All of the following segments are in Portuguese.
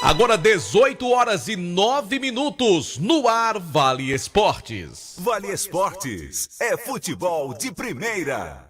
Agora 18 horas e 9 minutos, no ar Vale Esportes. Vale Esportes é futebol de primeira.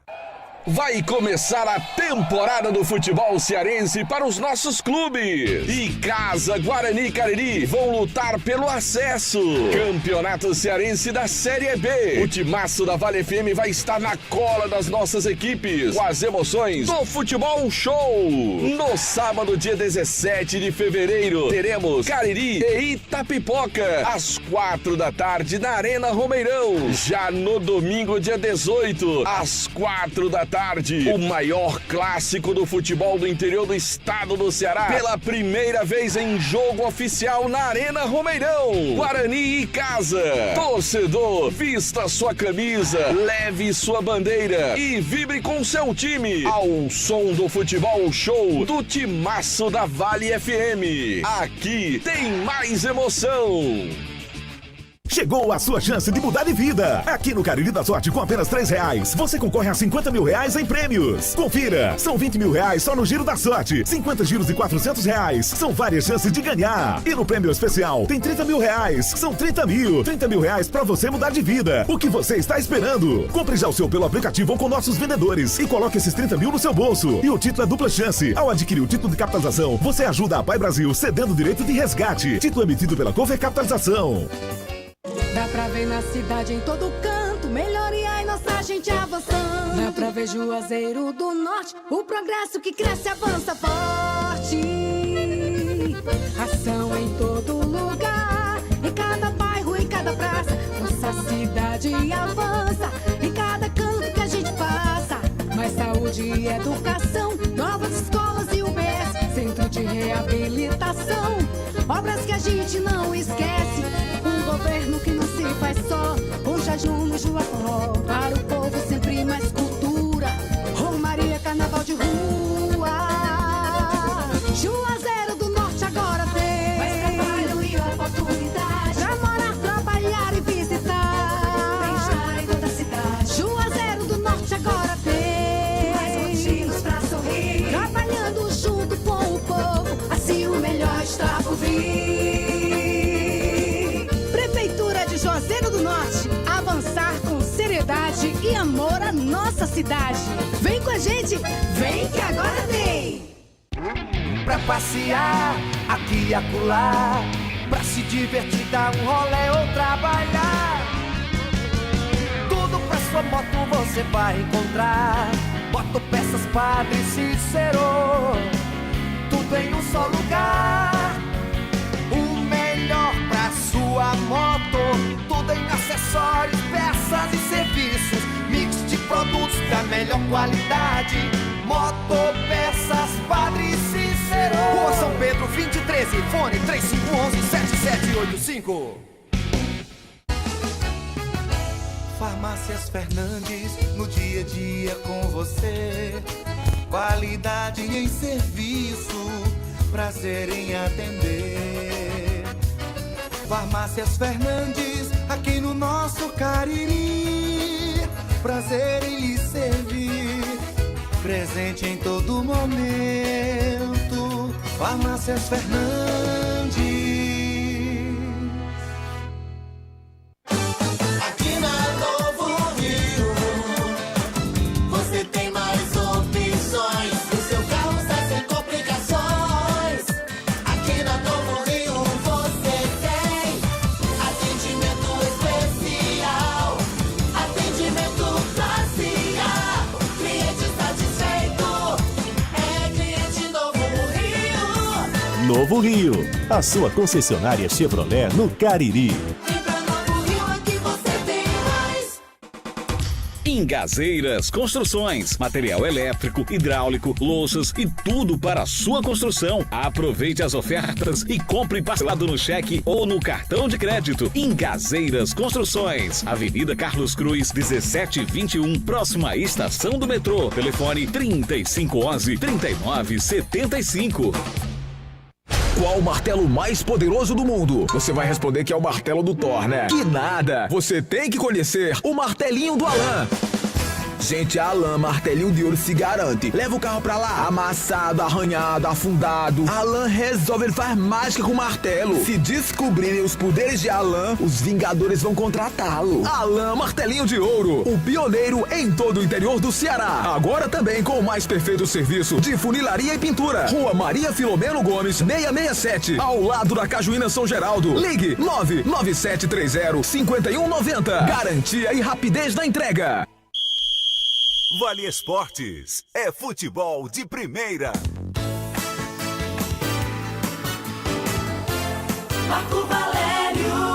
Vai começar a temporada do futebol cearense para os nossos clubes. E Casa Guarani e Cariri vão lutar pelo acesso. Campeonato Cearense da Série B. O timaço da Vale FM vai estar na cola das nossas equipes, com as emoções do Futebol Show. No sábado, dia 17 de fevereiro, teremos Cariri e Itapipoca, às 4 da tarde, na Arena Romeirão. Já no domingo, dia 18, às 4 da tarde, o maior clássico do futebol do interior do estado do Ceará, pela primeira vez em jogo oficial na Arena Romeirão. Guarani e Casa. Torcedor, vista sua camisa, leve sua bandeira e vibre com seu time ao som do Futebol Show do timaço da Vale FM. Aqui tem mais emoção. Chegou a sua chance de mudar de vida. Aqui no Cariri da Sorte, com apenas R$3, você concorre a R$50 mil em prêmios. Confira, são R$20 mil só no Giro da Sorte, 50 giros de R$400. São várias chances de ganhar. E no prêmio especial tem R$30 mil, são 30 mil pra você mudar de vida. O que você está esperando? Compre já o seu pelo aplicativo ou com nossos vendedores e coloque esses 30 mil no seu bolso. E o título é dupla chance. Ao adquirir o título de capitalização, você ajuda a Pai Brasil cedendo o direito de resgate. Título emitido pela Cover Capitalização. Dá pra ver na cidade em todo canto, melhoria e nossa gente avançando. Dá pra ver Juazeiro do Norte, o progresso que cresce avança forte. Ação em todo lugar, em cada bairro, em cada praça. Nossa cidade avança, em cada canto que a gente passa. Mais saúde e educação, novas escolas e UBS, centro de reabilitação, obras que a gente não esquece. Governo que não se faz só, com jejum no Juaforró. Para o povo sempre mais cultura, Romaria, carnaval de rua. Juazeiro do Norte agora tem mais trabalho e oportunidade pra morar, trabalhar e visitar. Bem-estar em toda a cidade. Juazeiro do Norte agora tem mais motivos pra sorrir, trabalhando junto com o povo, assim o melhor está por vir. Juazeiro do Norte, avançar com seriedade e amor à nossa cidade. Vem com a gente, vem que agora tem. Pra passear, aqui e acolá, pra se divertir, dar um rolê ou trabalhar. Tudo pra sua moto você vai encontrar. Motopeças Padre Cícero, tudo em um só lugar. O melhor pra sua moto, tudo em acessórios, peças e serviços, mix de produtos da melhor qualidade. Motopeças Padre Cícero, Rua São Pedro 2013, fone 3511-7785. Farmácias Fernandes, no dia a dia com você. Qualidade em serviço, prazer em atender. Farmácias Fernandes, aqui no nosso Cariri. Prazer em lhe servir, presente em todo momento. Farmácias Fernandes. Aqui na Novo Rio, você tem mais opções. O seu carro está sem complicações. Aqui na Novo Rio você tem atendimento especial, atendimento classe A. Cliente satisfeito é cliente Novo Rio. Novo Rio, a sua concessionária Chevrolet no Cariri. Engazeiras Construções, material elétrico, hidráulico, louças e tudo para a sua construção. Aproveite as ofertas e compre parcelado no cheque ou no cartão de crédito. Engazeiras Construções, Avenida Carlos Cruz, 1721, próxima à estação do metrô. Telefone 3511-3975. Qual o martelo mais poderoso do mundo? Você vai responder que é o martelo do Thor, né? Que nada! Você tem que conhecer o martelinho do Alan. Gente, a Alan Martelinho de Ouro se garante. Leva o carro pra lá, amassado, arranhado, afundado. Alan resolve, ele faz mágica com o martelo. Se descobrirem os poderes de Alan, os Vingadores vão contratá-lo. Alan Martelinho de Ouro, o pioneiro em todo o interior do Ceará. Agora também com o mais perfeito serviço de funilaria e pintura. Rua Maria Filomeno Gomes, 667, ao lado da Cajuína São Geraldo. Ligue 99730-5190. Garantia e rapidez na entrega. Vale Esportes é futebol de primeira. Marco Valério.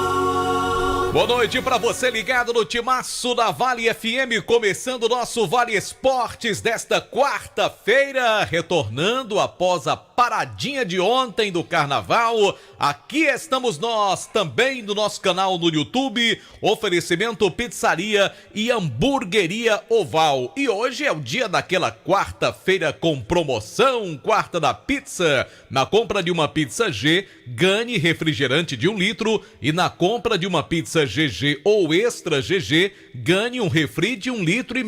Boa noite para você ligado no timaço da Vale FM, começando o nosso Vale Esportes desta quarta-feira, retornando após a paradinha de ontem do Carnaval. Aqui estamos nós também no nosso canal no YouTube, oferecimento Pizzaria e Hamburgueria Oval. E hoje é o dia daquela quarta-feira com promoção, quarta da pizza. Na compra de uma pizza G, ganhe refrigerante de 1 litro e na compra de uma pizza GG ou Extra GG, ganhe um refri de 1,5 litros.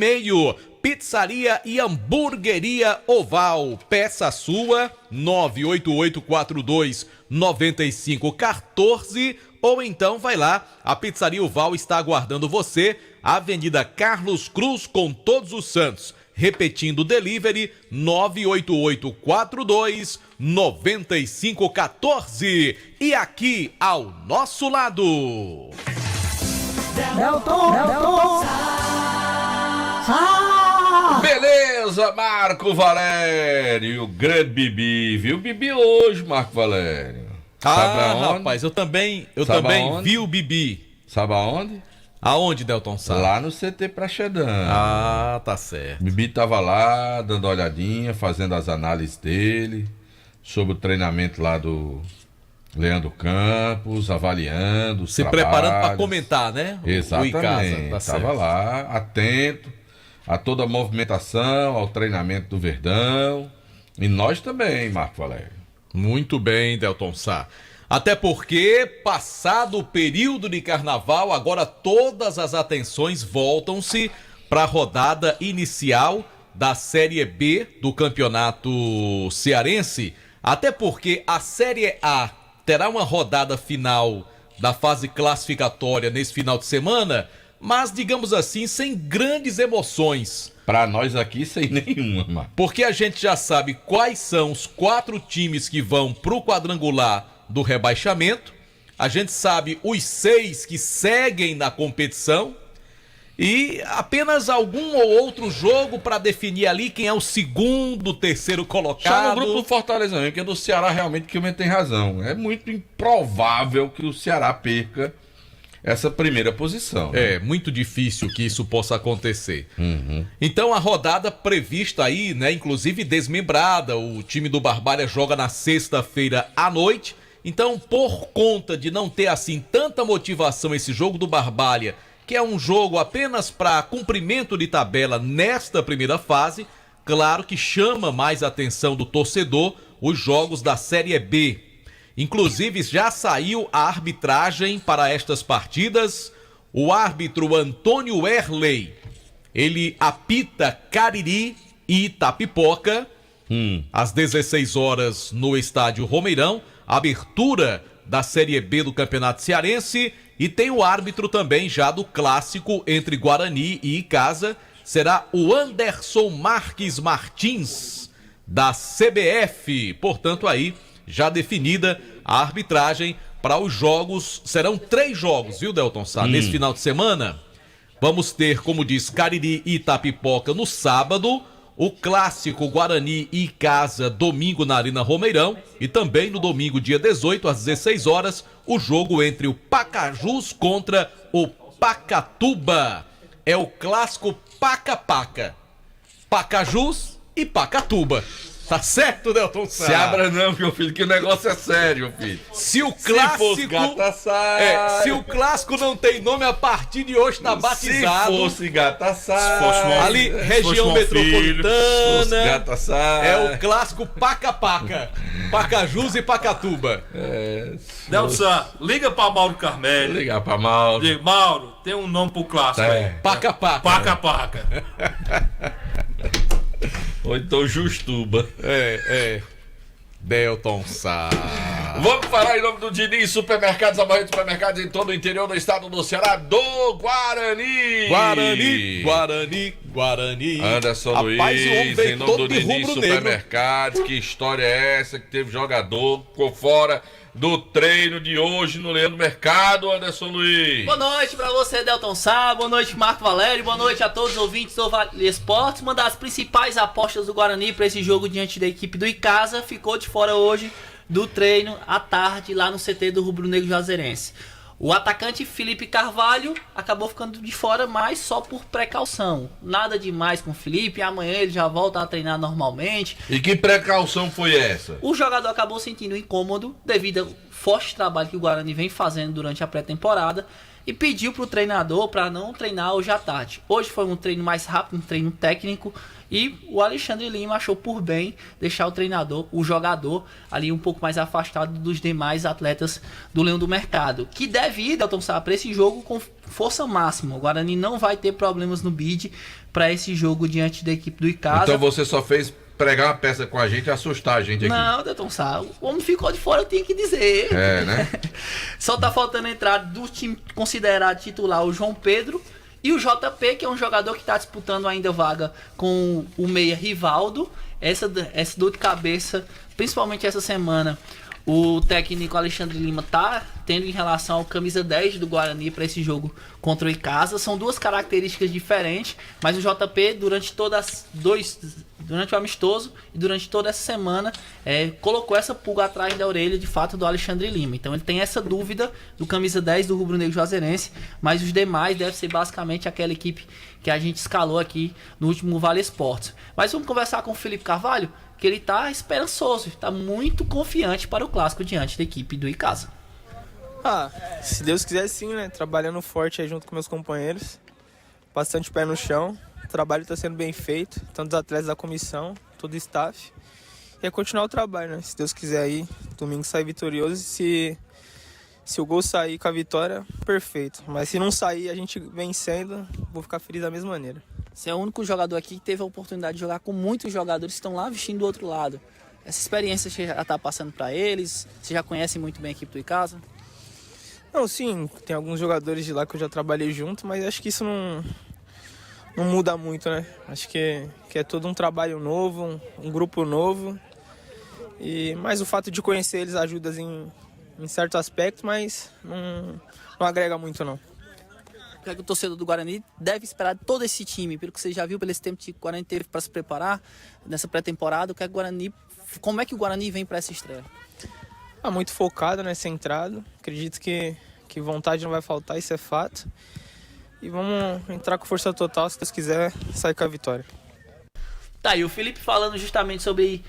Pizzaria e Hamburgueria Oval. Peça sua 98842-9514 ou então vai lá, a Pizzaria Oval está aguardando você, Avenida Carlos Cruz com Todos os Santos. Repetindo o delivery 98842-9514. E aqui ao nosso lado, Delton. Beleza, Marco Valério, grande Bibi, viu Bibi hoje, Marco Valério? Sabe aonde? Rapaz, eu também aonde? vi o Bibi. Sabe aonde? Aonde, Delton Sá? Lá no CT Praxedão. Ah, tá certo. Bibi tava lá, dando uma olhadinha, fazendo as análises dele, sobre o treinamento lá do Leandro Campos, avaliando os Se trabalhos. preparando para comentar, né? Exatamente, O Icasa, tá certo. tava lá, atento a toda a movimentação, ao treinamento do Verdão. E nós também, Marco Valério. Muito bem, Delton Sá. Até porque, passado o período de carnaval, agora todas as atenções voltam-se para a rodada inicial da Série B do Campeonato Cearense. Até porque a Série A terá uma rodada final da fase classificatória nesse final de semana, mas, digamos assim, sem grandes emoções. Pra nós aqui, sem nenhuma, Marco. Porque a gente já sabe quais são os 4 times que vão pro quadrangular do rebaixamento. A gente sabe os 6 que seguem na competição. E apenas algum ou outro jogo para definir ali quem é o segundo, terceiro colocado. Já no grupo do Fortaleza, que é do Ceará, realmente que o Mendes tem razão. É muito improvável que o Ceará perca essa primeira posição. Né? É muito difícil que isso possa acontecer. Então a rodada prevista aí, né, inclusive desmembrada, o time do Barbalha joga na sexta-feira à noite. Então, por conta de não ter assim tanta motivação esse jogo do Barbalha, que é um jogo apenas para cumprimento de tabela nesta primeira fase, claro que chama mais a atenção do torcedor os jogos da Série B. Inclusive já saiu a arbitragem para estas partidas. O árbitro Antônio Erley, ele apita Cariri e Itapipoca às 16 horas no estádio Romeirão, abertura da Série B do Campeonato Cearense. E tem o árbitro também já do clássico entre Guarani e Icasa, será o Anderson Marques Martins da CBF. Portanto aí já definida a arbitragem para os jogos. Serão 3 jogos, viu, Delton Sá? Nesse final de semana vamos ter, como diz, Cariri e Itapipoca no sábado, o clássico Guarani e Icasa domingo na Arena Romeirão e também no domingo, dia 18, às 16 horas, o jogo entre o Pacajus contra o Pacatuba. É o clássico Paca-Paca. Pacajus e Pacatuba. Tá certo, Delton Sá? Se abra não, meu filho, que o negócio é sério, filho. Se o clássico... Se fosse Gata Sai. se o clássico não tem nome, a partir de hoje tá batizado. Se fosse Gata Sai. Se fosse Ali, região metropolitana. Gata Sai. É o clássico Paca-Paca. Pacajus e Pacatuba. Nelson, liga pra Mauro Carmelli. Ligar pra Mauro. Diga, Mauro, tem um nome pro clássico aí. Paca-Paca. Paca-paca. Ou então Justuba. Delton Sá. Vamos falar em nome do Diniz Supermercados, a maior de supermercados em todo o interior do estado do Ceará, do Guarani. Guarani. Anderson Rapaz, o homem Luiz, veio em nome todo do de Diniz rubro negro. Supermercados. Que história é essa que teve jogador, ficou fora do treino de hoje no Leandro Mercado, Anderson Luiz? Boa noite pra você, Delton Sá. Boa noite, Marco Valério. Boa noite a todos os ouvintes do Vale Esportes. Uma das principais apostas do Guarani para esse jogo diante da equipe do Icasa ficou de fora hoje do treino à tarde lá no CT do Rubro Negro Juazeirense. O atacante Felipe Carvalho acabou ficando de fora, mas só por precaução. Nada demais com o Felipe, amanhã ele já volta a treinar normalmente. E que precaução foi essa? O jogador acabou sentindo incômodo devido ao forte trabalho que o Guarani vem fazendo durante a pré-temporada e pediu para o treinador para não treinar hoje à tarde. Hoje foi um treino mais rápido, um treino técnico, e o Alexandre Lima achou por bem deixar o jogador ali um pouco mais afastado dos demais atletas do Leão do Mercado, que deve ir, Delton Sá, para esse jogo com força máxima. O Guarani não vai ter problemas no bid para esse jogo diante da equipe do Icasa. Então você só fez pregar uma peça com a gente e assustar a gente aqui. Não, Delton Sá, o homem ficou de fora, eu tinha que dizer. Né? Só tá faltando entrar do time considerado titular o João Pedro e o JP, que é um jogador que está disputando ainda vaga com o meia Rivaldo. Essa dor de cabeça, principalmente essa semana, o técnico Alexandre Lima tá tendo em relação ao camisa 10 do Guarani para esse jogo contra o Icasa. São duas características diferentes, mas o JP durante o amistoso e durante toda essa semana colocou essa pulga atrás da orelha de fato do Alexandre Lima. Então ele tem essa dúvida do camisa 10 do Rubro Negro Juazeirense, mas os demais devem ser basicamente aquela equipe que a gente escalou aqui no último Vale Esportes. Mas vamos conversar com o Felipe Carvalho, que ele tá esperançoso, tá muito confiante para o clássico diante da equipe do Icasa. Se Deus quiser sim, né? Trabalhando forte aí junto com meus companheiros, bastante pé no chão, o trabalho está sendo bem feito, tanto os atletas da comissão, todo o staff, e é continuar o trabalho, né? Se Deus quiser aí, domingo sair vitorioso, e se o gol sair com a vitória, perfeito, mas se não sair a gente vencendo, vou ficar feliz da mesma maneira. Você é o único jogador aqui que teve a oportunidade de jogar com muitos jogadores que estão lá vestindo do outro lado. Essa experiência você já está passando para eles? Você já conhece muito bem a equipe do Icasa? Não, sim, tem alguns jogadores de lá que eu já trabalhei junto, mas acho que isso não muda muito, né? Acho que é todo um trabalho novo, um grupo novo. Mas o fato de conhecer eles ajuda em certos aspectos, mas não agrega muito, não. O que é que o torcedor do Guarani deve esperar de todo esse time? Pelo que você já viu, pelo esse tempo que o Guarani teve para se preparar nessa pré-temporada, como é que o Guarani vem para essa estreia? Muito focado, né? Centrado. Acredito que vontade não vai faltar, isso é fato. E vamos entrar com força total, se Deus quiser, sair com a vitória. Tá, e o Felipe falando justamente sobre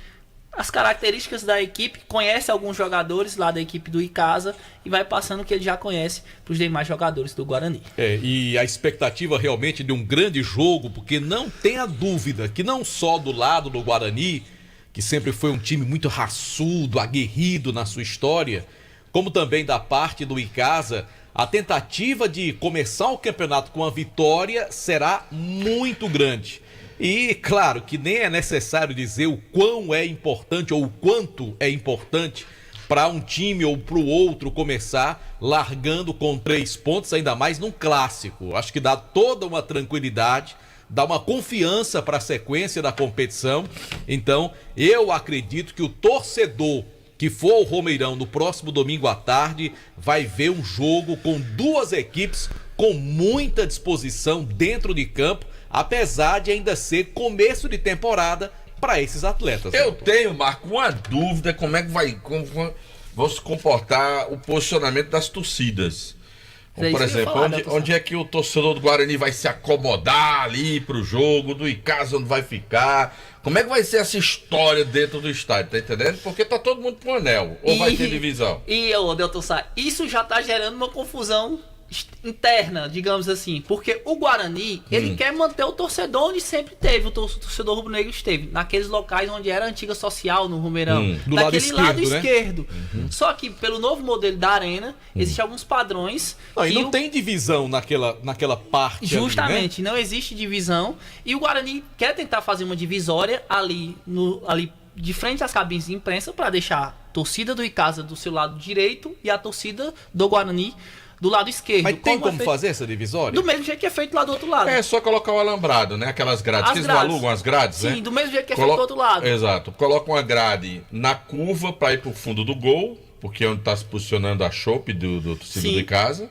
as características da equipe, conhece alguns jogadores lá da equipe do Icasa e vai passando o que ele já conhece para os demais jogadores do Guarani. E a expectativa realmente de um grande jogo, porque não tenha dúvida que não só do lado do Guarani, que sempre foi um time muito raçudo, aguerrido na sua história, como também da parte do Icasa, a tentativa de começar o campeonato com a vitória será muito grande. E claro que nem é necessário dizer o quão é importante ou o quanto é importante para um time ou para o outro começar largando com 3 pontos, ainda mais num clássico. Acho que dá toda uma tranquilidade, dá uma confiança para a sequência da competição. Então eu acredito que o torcedor que for ao Romeirão no próximo domingo à tarde vai ver um jogo com duas equipes com muita disposição dentro de campo, apesar de ainda ser começo de temporada para esses atletas. Eu tenho, Marco, uma dúvida, como é que vão se comportar o posicionamento das torcidas. Por exemplo, onde é que o torcedor do Guarani vai se acomodar ali pro jogo, do Icasa onde vai ficar? Como é que vai ser essa história dentro do estádio, tá entendendo? Porque tá todo mundo pro anel, ou vai ter divisão? Delton Sá, isso já tá gerando uma confusão interna, digamos assim, porque o Guarani, ele quer manter o torcedor onde sempre teve, o torcedor rubro-negro esteve, naqueles locais onde era a antiga social no Romeirão, do daquele lado esquerdo. Né? Só que pelo novo modelo da arena, existem alguns padrões. Não, e não tem divisão naquela parte. Justamente, ali, né? não existe divisão, e o Guarani quer tentar fazer uma divisória ali de frente às cabines de imprensa para deixar a torcida do Icasa do seu lado direito e a torcida do Guarani do lado esquerdo. Mas tem como fazer essa divisória? Do mesmo jeito que é feito lá do outro lado. É só colocar o alambrado, né? Aquelas grades. Vocês não alugam as grades, né? Sim, do mesmo jeito que é feito do outro lado. Exato. Coloca uma grade na curva para ir pro fundo do gol, porque é onde tá se posicionando a chope do torcedor de casa.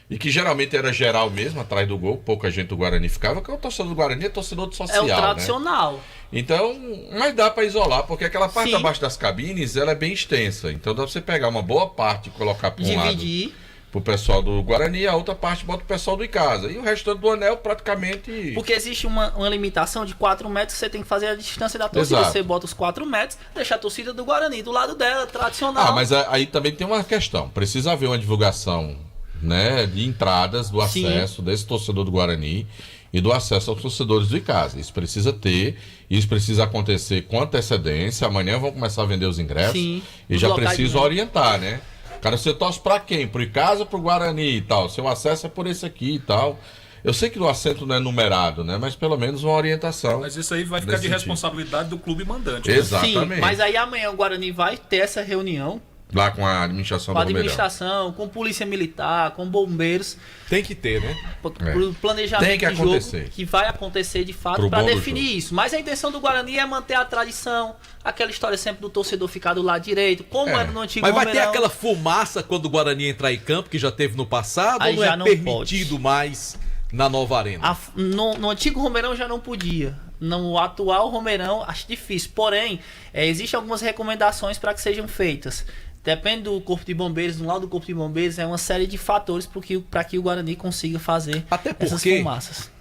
E que geralmente era geral mesmo, atrás do gol. Pouca gente do Guarani ficava, porque o torcedor do Guarani é torcedor de social, é o tradicional. Né? Então, mas dá para isolar, porque aquela parte abaixo das cabines, ela é bem extensa. Então dá pra você pegar uma boa parte e colocar para um lado pro pessoal do Guarani, a outra parte bota o pessoal do Icasa. E o restante do anel praticamente... Porque existe uma limitação de 4 metros, você tem que fazer a distância da torcida. Exato. Você bota os 4 metros, deixa a torcida do Guarani do lado dela, tradicional. Mas aí também tem uma questão. Precisa haver uma divulgação, né, de entradas, do acesso desse torcedor do Guarani e do acesso aos torcedores do Icasa. Isso precisa ter, isso precisa acontecer com antecedência. Amanhã vão começar a vender os ingressos e já precisa orientar, né? Cara, você torce pra quem? Pro Icasa ou pro Guarani e tal? Seu acesso é por esse aqui e tal. Eu sei que o assento não é numerado, né? Mas pelo menos uma orientação. Mas isso aí vai ficar de responsabilidade do clube mandante. Exatamente. Sim, mas aí amanhã o Guarani vai ter essa reunião. Lá com a administração do Romeirão. Com a administração, com polícia militar, com bombeiros. Tem que ter, né? Pro planejamento de jogo que vai acontecer de fato para definir isso. Mas a intenção do Guarani é manter a tradição, aquela história sempre do torcedor ficar do lado direito, como era no antigo Romeirão. Mas vai ter aquela fumaça quando o Guarani entrar em campo, que já teve no passado, aí ou já não é permitido mais na nova arena? No antigo Romeirão já não podia. No atual Romeirão acho difícil. Porém, existem algumas recomendações para que sejam feitas. Depende do Corpo de Bombeiros, no lado do Corpo de Bombeiros é uma série de fatores para que o Guarani consiga fazer essas fumaças.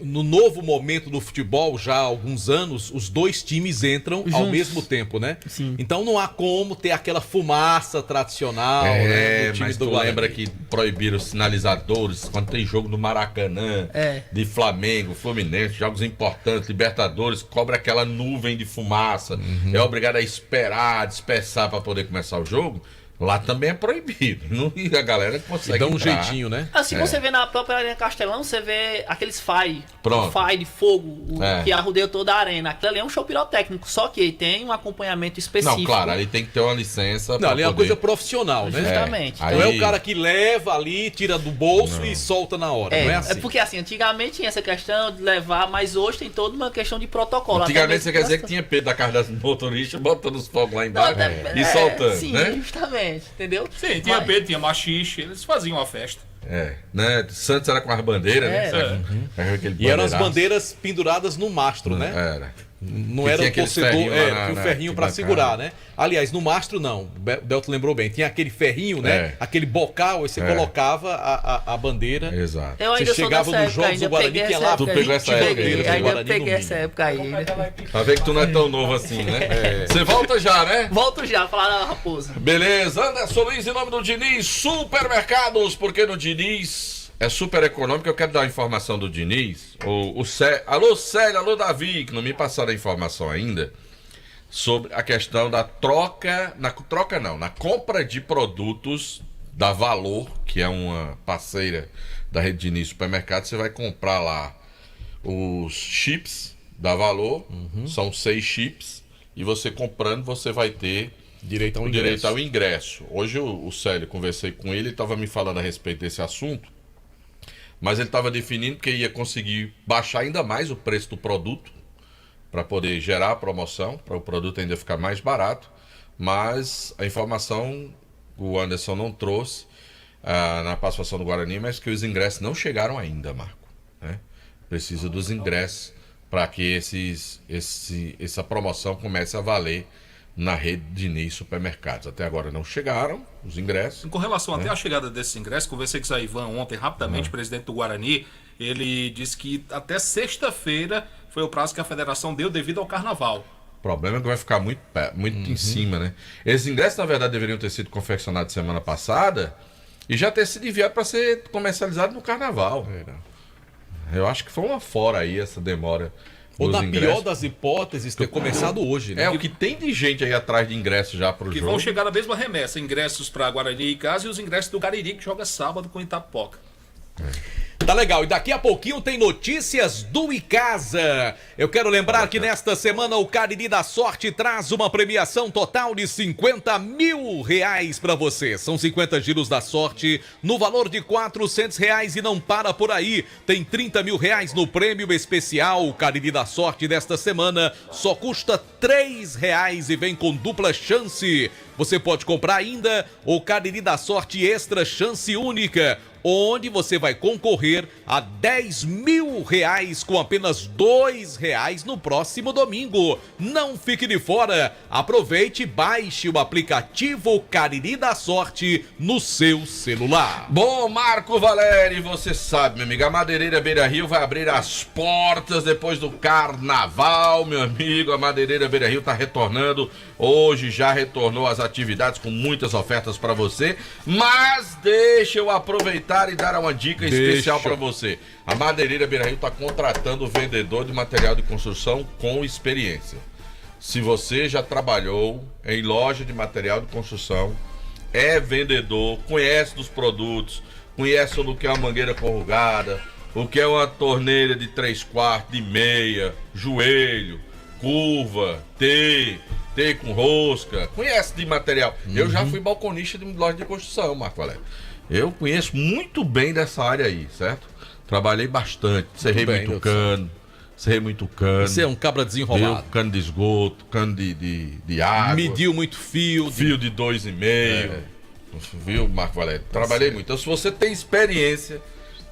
No novo momento do futebol, já há alguns anos, os dois times entram ao mesmo tempo, né? Sim. Então não há como ter aquela fumaça tradicional, né, do time mas do tu Guarani. lembra que proibiram os sinalizadores quando tem jogo no Maracanã, de Flamengo, Fluminense, jogos importantes, Libertadores, cobra aquela nuvem de fumaça, é obrigado a esperar, dispersar para poder começar o jogo. Lá também é proibido. E a galera consegue dá um entrar. jeitinho, né? Assim, você vê na própria Arena Castelão, você vê aqueles fire de fogo, que arrodeia toda a arena. Aquilo ali é um show pirotécnico, só que tem um acompanhamento específico. Não, claro, ali tem que ter uma licença. Não, ali é uma coisa profissional, né? Justamente. Não é o cara que leva ali, tira do bolso e solta na hora. Não é assim. É porque assim, antigamente tinha essa questão de levar, mas hoje tem toda uma questão de protocolo. Antigamente você quer dizer que tinha Pedro da casa das motoristas botando os fogos lá embaixo e soltando, sim, né? Justamente. Entendeu? Sim, tinha Pedro, tinha machixe, eles faziam a festa. Né? Santos era com as bandeiras, né? E eram as bandeiras penduradas no mastro, né? Era. Não era o torcedor, tinha o ferrinho pra segurar, né? Aliás, no mastro não, o Delto lembrou bem, tinha aquele ferrinho, né? Aquele bocal, aí você colocava a bandeira. Exato. Eu ainda você chegava nos jogos do Guarani, tinha lá 20 bandeiras do Guarani. Peguei essa época aí. Pra ver que tu não é tão novo assim, né? Você volta já, né? Volto já, falar da Raposa. Beleza, Anderson Luiz, em nome do Diniz Supermercados, porque no Diniz é super econômico. Eu quero dar a informação do Diniz. Alô, Célio, alô, Davi, que não me passaram a informação ainda, sobre a questão da na compra de produtos da Valor, que é uma parceira da rede Diniz Supermercados. Você vai comprar lá os chips da Valor, são 6 chips, e você comprando, você vai ter direito ao ingresso. Hoje o Célio, conversei com ele, estava me falando a respeito desse assunto, mas ele estava definindo que ia conseguir baixar ainda mais o preço do produto para poder gerar a promoção, para o produto ainda ficar mais barato. Mas a informação o Anderson não trouxe na participação do Guarani, mas que os ingressos não chegaram ainda, Marco, né? Precisa dos ingressos para que essa promoção comece a valer na rede Diniz Supermercados. Até agora não chegaram os ingressos. Com relação até à chegada desses ingressos, conversei com o Zé Ivan ontem, rapidamente, presidente do Guarani. Ele disse que até sexta-feira foi o prazo que a federação deu devido ao carnaval. O problema é que vai ficar muito em cima, né? Esses ingressos, na verdade, deveriam ter sido confeccionados semana passada e já ter sido enviado para ser comercializado no carnaval. Eu acho que foi uma fora aí essa demora. Ou na pior das hipóteses, ter começado hoje, né? É, o que tem de gente aí atrás de ingressos já pro jogo. Que vão chegar na mesma remessa, ingressos para Guarani e Casa e os ingressos do Cariri, que joga sábado com Itapipoca. Tá legal, e daqui a pouquinho tem notícias do Icasa. Eu quero lembrar que nesta semana o Cariri da Sorte traz uma premiação total de R$50 mil pra você. São 50 giros da sorte no valor de R$400 e não para por aí. Tem R$30 mil no prêmio especial. O Cariri da Sorte desta semana só custa R$3 e vem com dupla chance. Você pode comprar ainda o Cariri da Sorte Extra Chance Única, onde você vai concorrer a R$10 mil com apenas R$2 no próximo domingo. Não fique de fora. Aproveite e baixe o aplicativo Cariri da Sorte no seu celular. Bom, Marco Valério, você sabe, meu amigo, a Madeireira Beira Rio vai abrir as portas depois do carnaval, meu amigo. A Madeireira Beira Rio está retornando. Hoje já retornou às atividades com muitas ofertas para você, mas deixa eu aproveitar e dar uma dica especial para você. A Madeireira Beira Rio está contratando vendedor de material de construção com experiência. Se você já trabalhou em loja de material de construção, é vendedor, conhece dos produtos, conhece o que é uma mangueira corrugada, o que é uma torneira de 3/4, de meia, joelho, curva, T com rosca, conhece de material. Eu já fui balconista de loja de construção, Marco Valério. Eu conheço muito bem dessa área aí, certo? Trabalhei bastante, serrei muito cano. Você é um cabra desenrolado. Cano de esgoto, cano de água. Mediu muito fio. Fio de 2,5. Viu, Marco Valério? Trabalhei muito. Então, se você tem experiência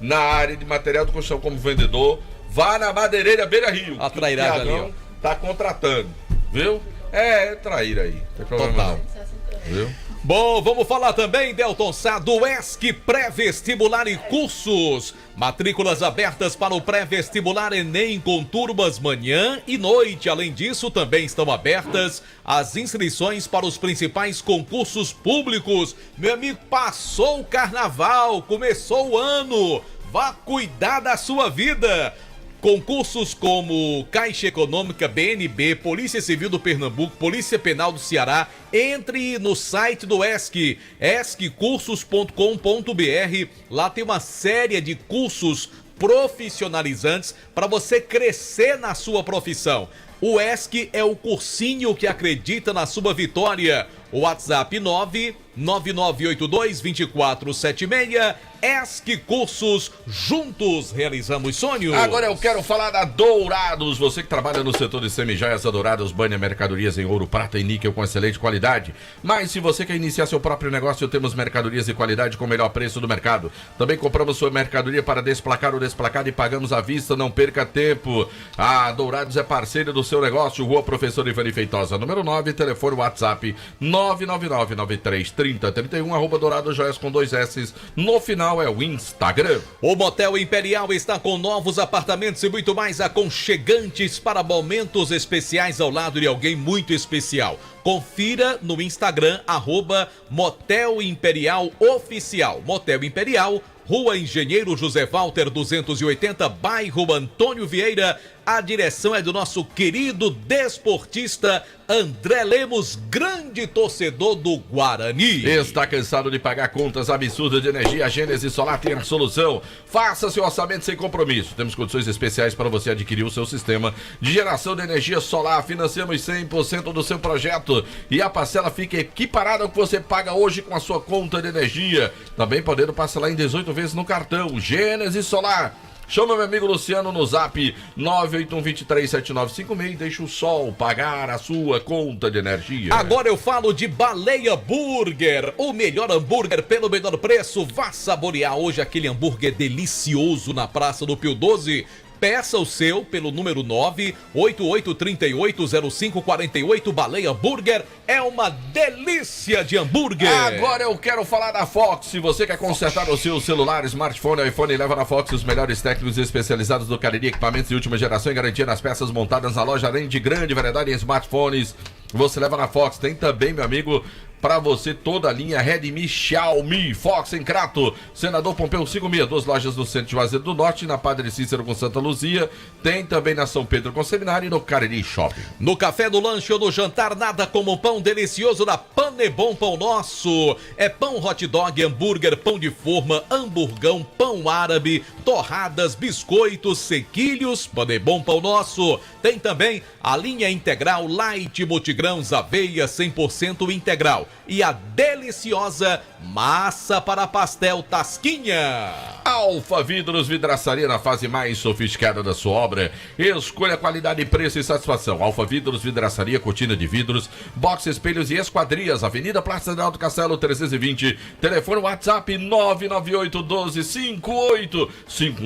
na área de material de construção como vendedor, vá na Madeireira Beira Rio. A trairagem ali, ó. Tá contratando, viu? É traíra aí. Não tem problema não. Viu? Bom, vamos falar também, Delton Sá, do ESC Pré-Vestibular e Cursos. Matrículas abertas para o pré-vestibular Enem com turmas manhã e noite. Além disso, também estão abertas as inscrições para os principais concursos públicos. Meu amigo, passou o carnaval, começou o ano. Vá cuidar da sua vida. Concursos como Caixa Econômica, BNB, Polícia Civil do Pernambuco, Polícia Penal do Ceará. Entre no site do ESC, esccursos.com.br. Lá tem uma série de cursos profissionalizantes para você crescer na sua profissão. O ESC é o cursinho que acredita na sua vitória. O WhatsApp 999822476. ESC Cursos, juntos realizamos sonhos. Agora eu quero falar da Dourados. Você que trabalha no setor de semijoias, a Dourados banha mercadorias em ouro, prata e níquel com excelente qualidade. Mas se você quer iniciar seu próprio negócio, temos mercadorias de qualidade com o melhor preço do mercado. Também compramos sua mercadoria para desplacar ou desplacado e pagamos à vista. Não perca tempo. A Dourados é parceira do seu negócio. Rua Professor Ivani Feitosa, número 9, telefone WhatsApp 999933031, @Dourados Joias com 2 S. No final é o Instagram. O Motel Imperial está com novos apartamentos e muito mais aconchegantes para momentos especiais ao lado de alguém muito especial. Confira no Instagram, @Motel Imperial Oficial. Motel Imperial, Rua Engenheiro José Walter 280, bairro Antônio Vieira. A direção é do nosso querido desportista André Lemos, grande torcedor do Guarani. Está cansado de pagar contas absurdas de energia? A Gênesis Solar tem a solução. Faça seu orçamento sem compromisso. Temos condições especiais para você adquirir o seu sistema de geração de energia solar. Financiamos 100% do seu projeto e a parcela fica equiparada ao que você paga hoje com a sua conta de energia. Também podendo parcelar em 18 vezes no cartão. Gênesis Solar. Chama meu amigo Luciano no zap 981237956 e deixa o sol pagar a sua conta de energia. Agora eu falo de Baleia Burger, o melhor hambúrguer pelo menor preço. Vá saborear hoje aquele hambúrguer delicioso na Praça do Pio 12. Peça o seu pelo número 988380548. Baleia Burger é uma delícia de hambúrguer. Agora eu quero falar da Fox. Se você quer consertar o seu celular, smartphone, iPhone, leva na Fox os melhores técnicos especializados do Cariri, equipamentos de última geração e garantia nas peças montadas na loja, além de grande variedade em smartphones. Você leva na Fox. Tem também, meu amigo, para você toda a linha Redmi, Xiaomi, Fox em Crato, Senador Pompeu 56, 2 lojas no centro de Juazeiro do Norte, na Padre Cícero com Santa Luzia, tem também na São Pedro com Seminário e no Cariri Shopping. No café, no lanche ou no jantar, nada como um pão delicioso da Panebon Pão Nosso. É pão hot dog, hambúrguer, pão de forma, hamburgão, pão árabe, torradas, biscoitos, sequilhos, Panebon Pão Nosso. Tem também a linha integral light multigrãos, aveia 100% integral. E a deliciosa massa para pastel Tasquinha. Alfa Vidros, vidraçaria na fase mais sofisticada da sua obra. Escolha qualidade, preço e satisfação. Alfa Vidros, vidraçaria, cortina de vidros, box, espelhos e esquadrias. Avenida Praça de Alto Castelo 320. Telefone WhatsApp 998125851.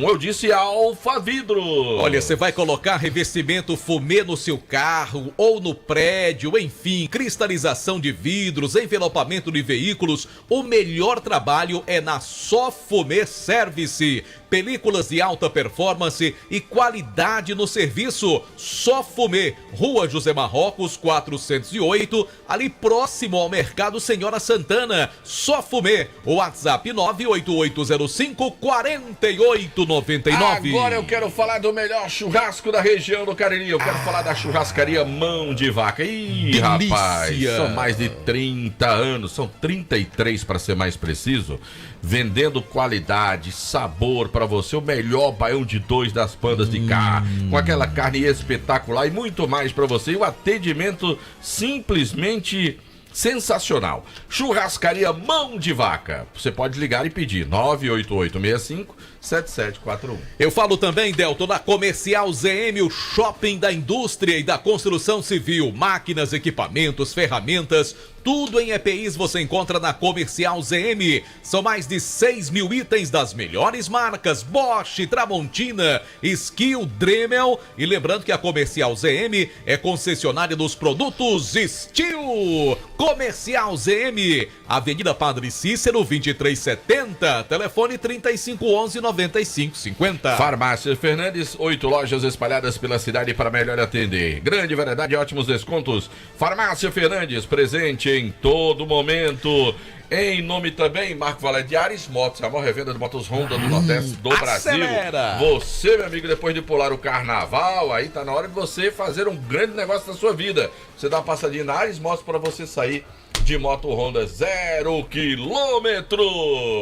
Eu disse Alfa Vidros. Olha, você vai colocar revestimento fumê no seu carro ou no prédio, enfim, cristalização de vidros, envelopamento de veículos. O melhor trabalho é na Só Fumê Service. Películas de alta performance e qualidade no serviço. Só Fumê, Rua José Marrocos 408, ali próximo ao Mercado Senhora Santana. Só Fumê, WhatsApp 988054899. Agora eu quero falar do melhor churrasco da região do Cariri. Eu quero falar da churrascaria Mão de Vaca. Ih, delícia. Rapaz, são mais de 30 anos, são 33 para ser mais preciso, vendendo qualidade, sabor para você, o melhor baião de 2 das Pandas de cá, com aquela carne espetacular e muito mais para você, e o atendimento simplesmente sensacional. Churrascaria Mão de Vaca. Você pode ligar e pedir 98865-7741. Eu falo também, Delton, da Comercial ZM, o shopping da indústria e da construção civil. Máquinas, equipamentos, ferramentas, tudo em EPIs você encontra na Comercial ZM. São mais de 6 mil itens das melhores marcas: Bosch, Tramontina, Skill, Dremel. E lembrando que a Comercial ZM é concessionária dos produtos Steel. Comercial ZM, Avenida Padre Cícero 2370, telefone 3511-9550. Farmácia Fernandes, 8 lojas espalhadas pela cidade para melhor atender. Grande variedade e ótimos descontos. Farmácia Fernandes, presente em todo momento. Em nome também, Marco Valério de Ares Motos, a maior revenda de motos Honda do Nordeste do acelera. Brasil. Você, meu amigo, depois de pular o carnaval, aí tá na hora de você fazer um grande negócio da sua vida. Você dá uma passadinha na Ares Motos para você sair de moto Honda 0 quilômetro.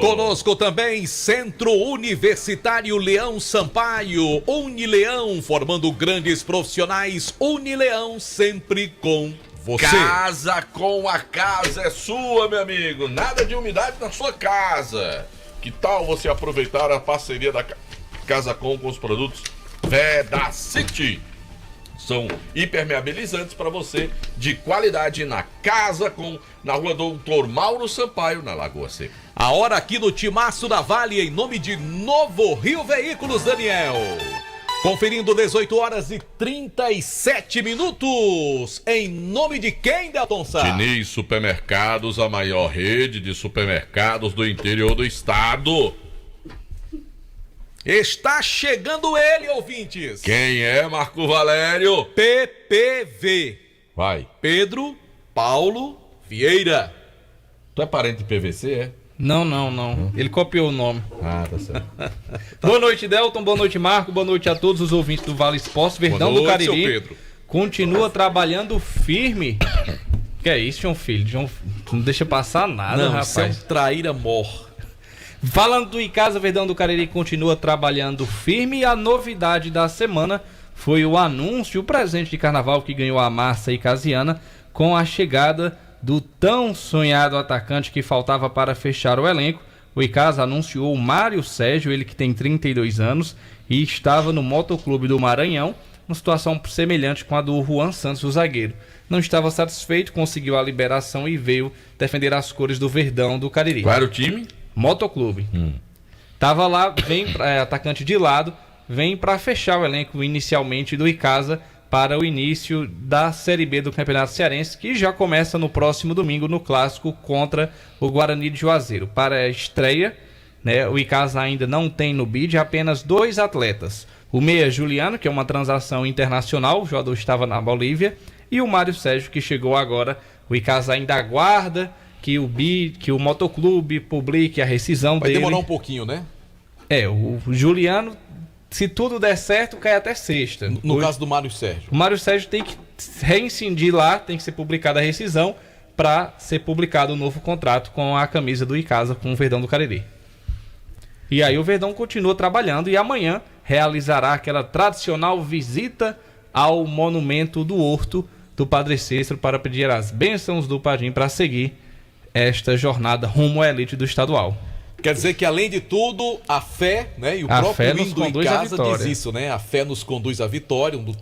Conosco também Centro Universitário Leão Sampaio, Unileão, formando grandes profissionais. Unileão, sempre com você. Casa com a casa é sua, meu amigo. Nada de umidade na sua casa. Que tal você aproveitar a parceria da Casa com os produtos Vedacity? São impermeabilizantes para você, de qualidade, na Casa com, na rua Doutor Mauro Sampaio, na Lagoa Seca. A hora aqui no Timaço da Vale, em nome de Novo Rio Veículos, Daniel. Conferindo 18 horas e 37 minutos. Em nome de quem, Delton Sá? Diniz Supermercados, a maior rede de supermercados do interior do estado. Está chegando ele, ouvintes. Quem é, Marco Valério? PPV. Vai. Pedro Paulo Vieira. Tu é parente de PVC, é? Não. Ele copiou o nome. Ah, tá certo. Boa noite, Delton. Boa noite, Marco. Boa noite a todos os ouvintes do Vale Esportes. Verdão do Cariri. Seu Pedro. Continua trabalhando firme. Que é isso, João Filho? João, não deixa passar nada, rapaz. Isso é um traíra mor. Falando do Icasa, Verdão do Cariri continua trabalhando firme. E a novidade da semana foi o anúncio, o presente de carnaval que ganhou a massa icasiana com a chegada do tão sonhado atacante que faltava para fechar o elenco. O Icasa anunciou o Mário Sérgio, ele que tem 32 anos e estava no Motoclube do Maranhão, uma situação semelhante com a do Juan Santos, o zagueiro. Não estava satisfeito, conseguiu a liberação e veio defender as cores do Verdão do Cariri. Qual era o time? Motoclube. Tava lá, vem atacante de lado, vem para fechar o elenco inicialmente do Icasa para o início da Série B do Campeonato Cearense, que já começa no próximo domingo no clássico contra o Guarani de Juazeiro. Para a estreia, né, o Icasa ainda não tem no bid apenas 2 atletas. O meia Juliano, que é uma transação internacional, o jogador estava na Bolívia, e o Mário Sérgio, que chegou agora. O Icasa ainda aguarda que o motoclube publique a rescisão dele. Vai demorar um pouquinho, né? O Juliano, se tudo der certo, cai até sexta. No caso do Mário Sérgio. O Mário Sérgio tem que reincidir lá, tem que ser publicada a rescisão para ser publicado um novo contrato com a camisa do Icasa com o Verdão do Cariri. E aí o Verdão continua trabalhando e amanhã realizará aquela tradicional visita ao monumento do Horto do Padre Cícero para pedir as bênçãos do Padim para seguir esta jornada rumo à elite do estadual. Quer dizer que, além de tudo, a fé, né? E o próprio hino do Icasa diz isso, né? A fé nos conduz à vitória, um dos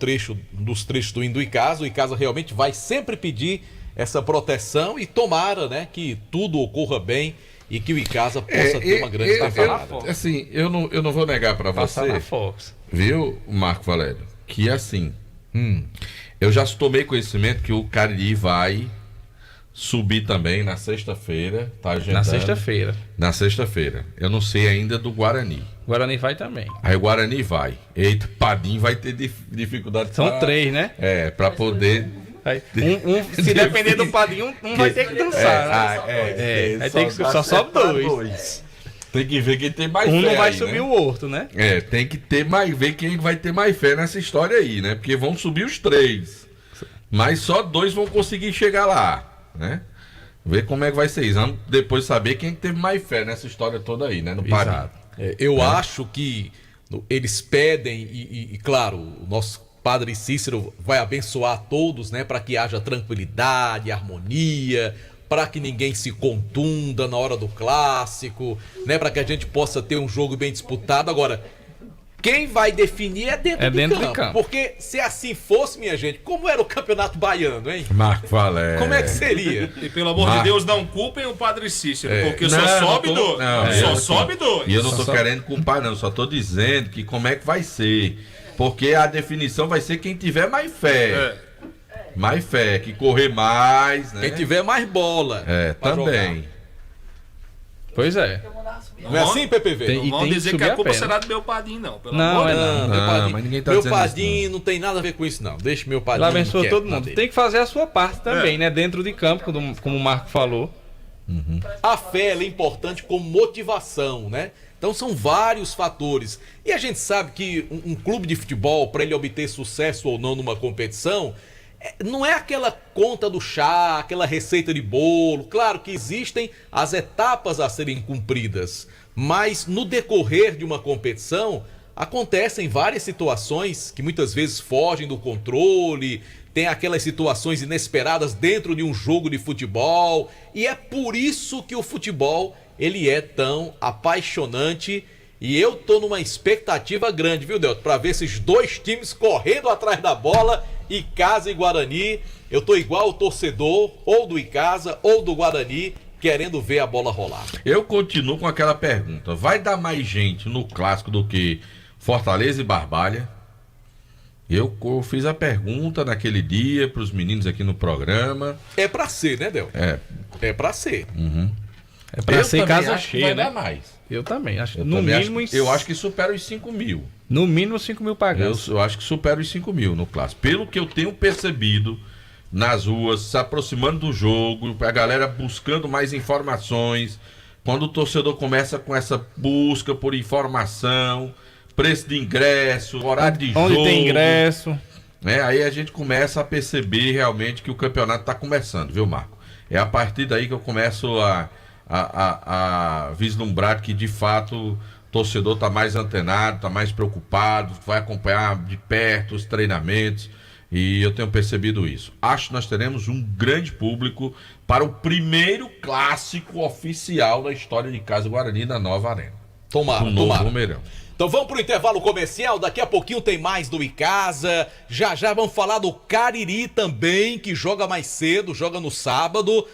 trechos do hino do Icasa. O Icasa realmente vai sempre pedir essa proteção e tomara, né, que tudo ocorra bem e que o Icasa possa ter uma grande temporada. Assim, eu não vou negar para você, na Fox. Viu, Marco Valério, que assim, eu já tomei conhecimento que o Cariri vai subir também na sexta-feira, tá agendando. Na sexta-feira. Eu não sei ainda do Guarani. O Guarani vai também. Aí o Guarani vai. Eita, Padim vai ter dificuldade. São 3, né? Para poder... se depender do Padinho, um vai ter que dançar. Aí tem que só sobe 2. Tem que ver quem tem mais fé. Não vai aí, subir, né? O Horto, né? Tem que ter mais, ver quem vai ter mais fé nessa história aí, né? Porque vão subir os 3. Mas só 2 vão conseguir chegar lá, né? Ver como é que vai ser isso. Vamos depois saber quem teve mais fé nessa história toda aí, né? No Padinho. Eu acho que eles pedem e claro, o nosso Padre Cícero vai abençoar a todos, né, para que haja tranquilidade, harmonia, para que ninguém se contunda na hora do clássico, né, para que a gente possa ter um jogo bem disputado. Agora, quem vai definir é dentro do campo. Porque se assim fosse, minha gente, como era o Campeonato Baiano, hein? Marco Valério. Como é que seria? E pelo amor de Deus, não culpem o Padre Cícero, porque só sobe 2. E eu não tô querendo culpar, não, só tô dizendo que como é que vai ser. Porque a definição vai ser quem tiver mais fé. Mais fé, que correr mais, né? Quem tiver mais bola. Também. Jogar. Pois é. Não é assim, PPV? Não vão dizer que a culpa será do meu Padinho, não. Não, mas ninguém tá meu dizendo Padinho isso, não tem nada a ver com isso, não. Deixa meu Padinho. Lá abençoa todo mundo. Tem que fazer a sua parte também, né? Dentro de campo, como o Marco falou. A fé ela é importante como motivação, né? Então são vários fatores. E a gente sabe que um clube de futebol, para ele obter sucesso ou não numa competição, não é aquela conta do chá, aquela receita de bolo. Claro que existem as etapas a serem cumpridas, mas no decorrer de uma competição acontecem várias situações que muitas vezes fogem do controle, tem aquelas situações inesperadas dentro de um jogo de futebol, e é por isso que o futebol ele é tão apaixonante. E eu tô numa expectativa grande, viu, Delton? Pra ver esses 2 times correndo atrás da bola, Icasa e Guarani. Eu tô igual o torcedor, ou do Icasa, ou do Guarani, querendo ver a bola rolar. Eu continuo com aquela pergunta. Vai dar mais gente no clássico do que Fortaleza e Barbalha? Eu fiz a pergunta naquele dia pros meninos aqui no programa. É pra ser, né, Delton? É pra ser. É pra ser casa cheia, vai né? dar mais. Eu também acho. Eu acho que supera os 5 mil. No mínimo 5 mil pagando. Eu acho que supera os 5 mil no clássico. Pelo que eu tenho percebido nas ruas, se aproximando do jogo, a galera buscando mais informações. Quando o torcedor começa com essa busca por informação, preço de ingresso, horário de jogo. Onde tem ingresso. Né? Aí a gente começa a perceber realmente que o campeonato está começando, viu, Marco? É a partir daí que eu começo a vislumbrar que de fato o torcedor está mais antenado, está mais preocupado, vai acompanhar de perto os treinamentos, e eu tenho percebido isso. Acho que nós teremos um grande público para o primeiro clássico oficial da história de Icasa Guarani na nova arena. Tomara, no novo tomara. Romeirão. Então vamos pro intervalo comercial, daqui a pouquinho tem mais do Icasa, já vamos falar do Cariri também, que joga mais cedo, joga no sábado,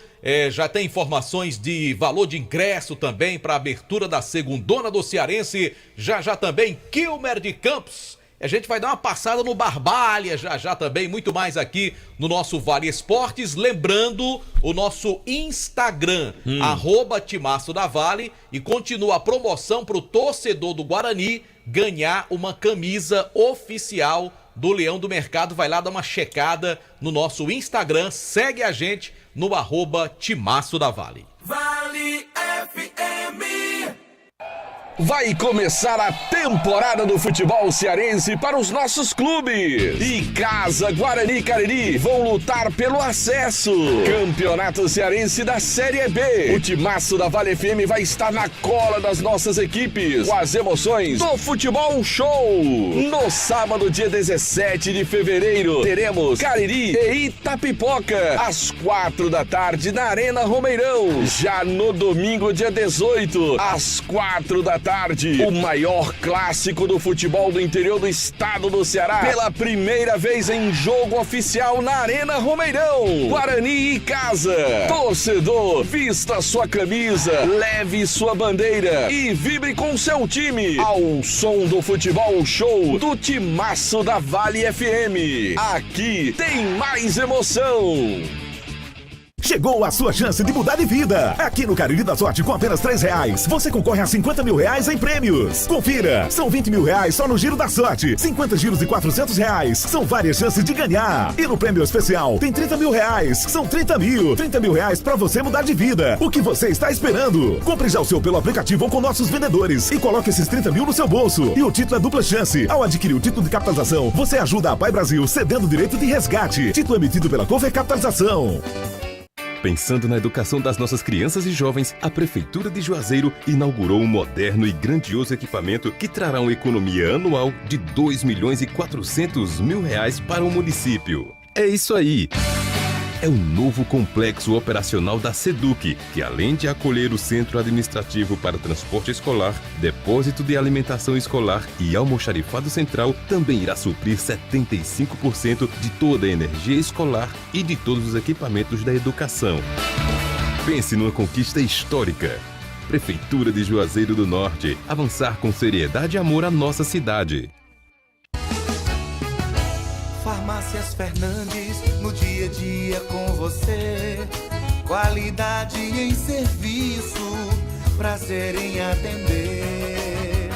já tem informações de valor de ingresso também para a abertura da segundona do Cearense, já também Quilmer de Campos, a gente vai dar uma passada no Barbalha, já também, muito mais aqui no nosso Vale Esportes, lembrando o nosso Instagram, @Timaço da Vale, e continua a promoção pro torcedor do Guarani ganhar uma camisa oficial do Leão do Mercado. Vai lá dar uma checada no nosso Instagram, segue a gente no @Timaço da Vale. Vale FM. Vai começar a temporada do futebol cearense para os nossos clubes. Icasa, Guarani e Cariri vão lutar pelo acesso. Campeonato Cearense da Série B. O Timaço da Vale FM vai estar na cola das nossas equipes, com as emoções do Futebol Show. No sábado, dia 17 de fevereiro, teremos Cariri e Itapipoca, às 4 da tarde, na Arena Romeirão. Já no domingo, dia 18, às 4 da tarde, o maior clássico do futebol do interior do estado do Ceará, pela primeira vez em jogo oficial na Arena Romeirão. Guarani e Icasa. Torcedor, vista sua camisa, leve sua bandeira e vibre com seu time ao som do Futebol Show do Timaço da Vale FM. Aqui tem mais emoção. Chegou a sua chance de mudar de vida. Aqui no Cariri da Sorte, com apenas R$3, você concorre a 50 mil reais em prêmios. Confira, são 20 mil reais só no Giro da Sorte, 50 giros de R$400. São várias chances de ganhar. E no prêmio especial tem 30 mil reais. São 30 mil reais pra você mudar de vida. O que você está esperando? Compre já o seu pelo aplicativo ou com nossos vendedores e coloque esses 30 mil no seu bolso. E o título é dupla chance. Ao adquirir o título de capitalização, você ajuda a Pai Brasil cedendo o direito de resgate. Título emitido pela Cover Capitalização. Pensando na educação das nossas crianças e jovens, a Prefeitura de Juazeiro inaugurou um moderno e grandioso equipamento que trará uma economia anual de R$2.400.000 para o município. É isso aí! É o novo complexo operacional da SEDUC, que além de acolher o Centro Administrativo para Transporte Escolar, Depósito de Alimentação Escolar e Almoxarifado Central, também irá suprir 75% de toda a energia escolar e de todos os equipamentos da educação. Pense numa conquista histórica. Prefeitura de Juazeiro do Norte, avançar com seriedade e amor à nossa cidade. Farmácias Fernandes, no dia a dia com você. Qualidade em serviço, prazer em atender.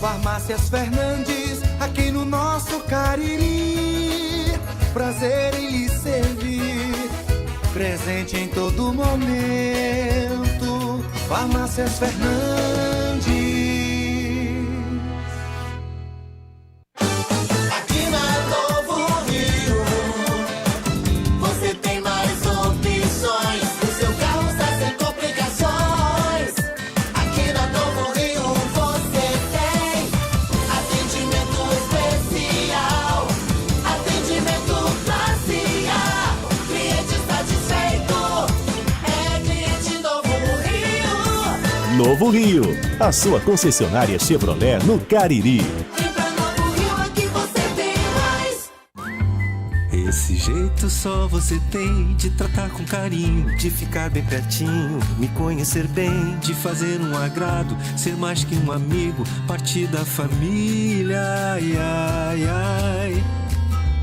Farmácias Fernandes, aqui no nosso Cariri. Prazer em lhe servir, presente em todo momento. Farmácias Fernandes. Novo Rio, a sua concessionária Chevrolet no Cariri. Esse jeito só você tem de tratar com carinho, de ficar bem pertinho, me conhecer bem, de fazer um agrado, ser mais que um amigo, partir da família, ai, ai, ai.